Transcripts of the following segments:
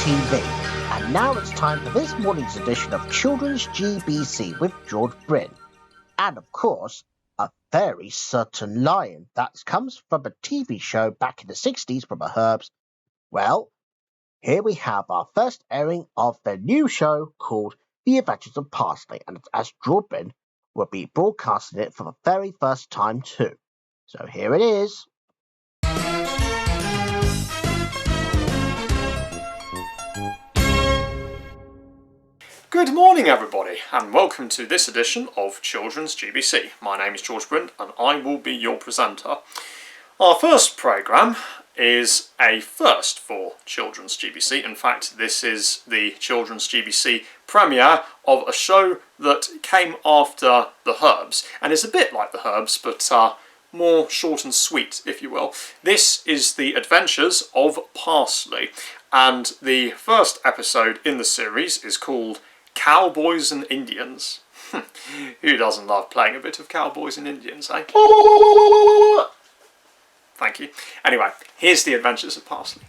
TV. And now it's time for this morning's edition of Children's GBC with George Brind. And of course, a very certain lion that comes from a TV show back in the 60s from the Herbs. Well, here we have our first airing of the new show called The Adventures of Parsley, and as George Brind will be broadcasting it for the very first time too. So here it is. Good morning everybody, and welcome to this edition of Children's GBC. My name is George Brind and I will be your presenter. Our first programme is a first for Children's GBC. In fact, this is the Children's GBC premiere of a show that came after The Herbs, and is a bit like The Herbs, but more short and sweet, if you will. This is The Adventures of Parsley, and the first episode in the series is called Cowboys and Indians. Who doesn't love playing a bit of Cowboys and Indians, eh? Thank you. Anyway, here's The Adventures of Parsley.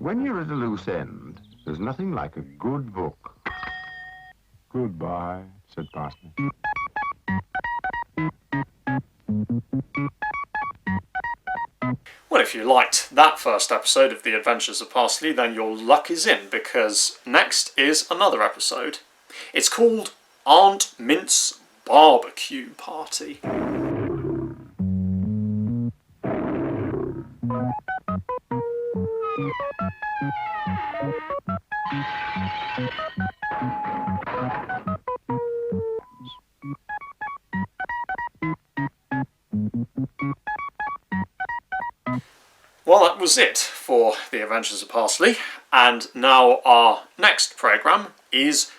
When you're at a loose end, there's nothing like a good book. Goodbye, said Parsley. Well, if you liked that first episode of The Adventures of Parsley, then your luck is in, because next is another episode. It's called Aunt Mint's Barbecue Party. Well, that was it for The Adventures of Parsley, and now our next programme is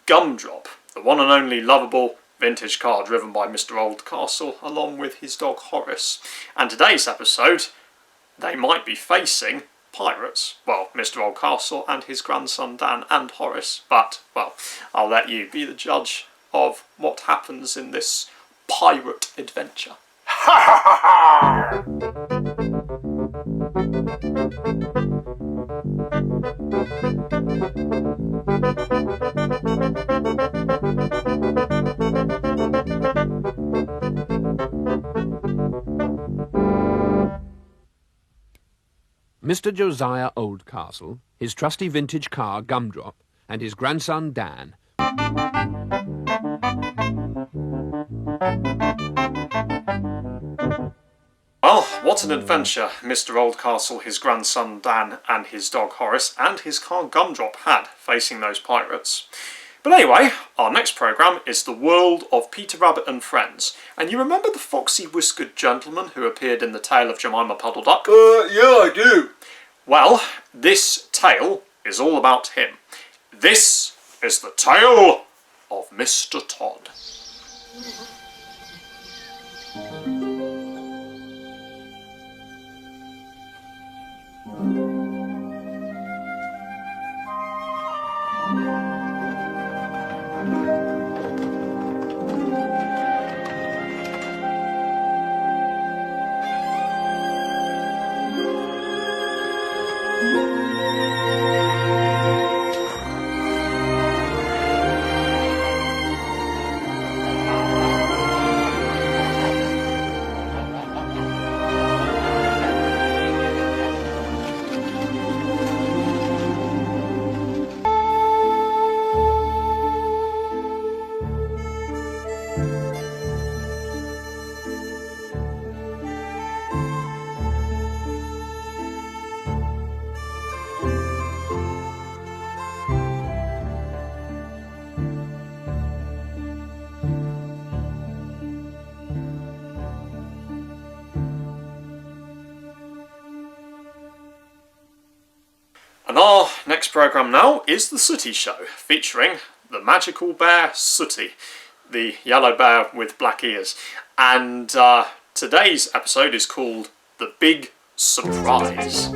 Gumdrop, the one and only lovable vintage car driven by Mr. Oldcastle along with his dog Horace. And today's episode, they might be facing pirates. Well, Mr. Oldcastle and his grandson Dan and Horace, but, well, I'll let you be the judge of what happens in this pirate adventure. Ha ha ha ha! Mr. Josiah Oldcastle, his trusty vintage car Gumdrop, and his grandson Dan. Well, what an adventure Mr. Oldcastle, his grandson Dan, and his dog Horace, and his car Gumdrop had facing those pirates. But anyway, our next programme is The World of Peter Rabbit and Friends. And you remember the foxy whiskered gentleman who appeared in the tale of Jemima Puddle Duck? Yeah, I do. Well, this tale is all about him. This is the tale of Mr. Todd. And our next programme now is The Sooty Show, featuring the magical bear Sooty, the yellow bear with black ears. And today's episode is called The Big Surprise.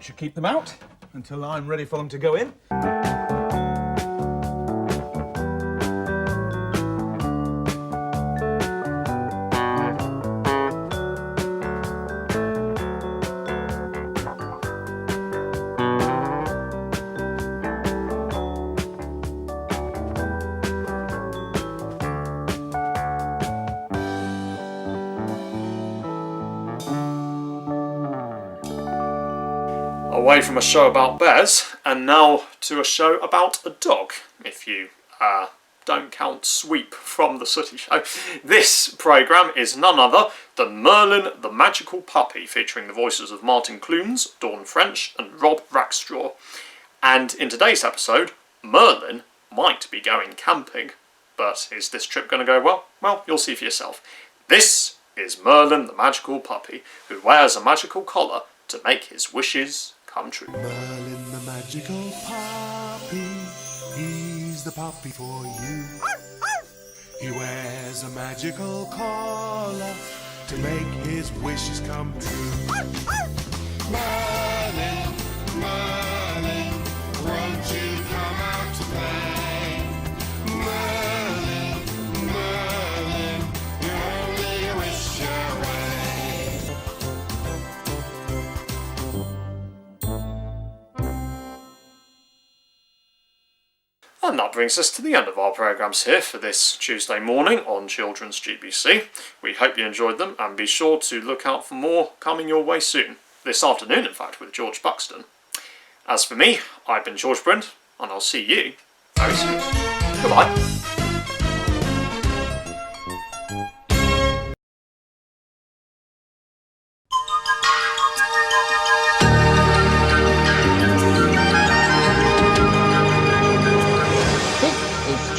That should keep them out until I'm ready for them to go in. Away from a show about bears, and now to a show about a dog, if you don't count Sweep from the Sooty Show. This programme is none other than Merlin the Magical Puppy, featuring the voices of Martin Clunes, Dawn French and Rob Rackstraw. And in today's episode, Merlin might be going camping. But is this trip going to go well? Well, you'll see for yourself. This is Merlin the Magical Puppy, who wears a magical collar to make his wishes come true. Merlin the magical puppy, he's the puppy for you. He wears a magical collar to make his wishes come true. Merlin, Merlin, won't you come out to play? Merlin, Merlin, you're only a wish away. And that brings us to the end of our programmes here for this Tuesday morning on Children's GBC. We hope you enjoyed them, and be sure to look out for more coming your way soon. This afternoon, in fact, with George Buxton. As for me, I've been George Brind, and I'll see you very soon. Goodbye.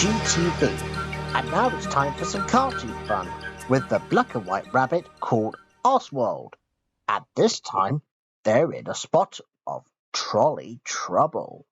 GTV. And now it's time for some cartoon fun with the black and white rabbit called Oswald. And this time, they're in a spot of trolley trouble.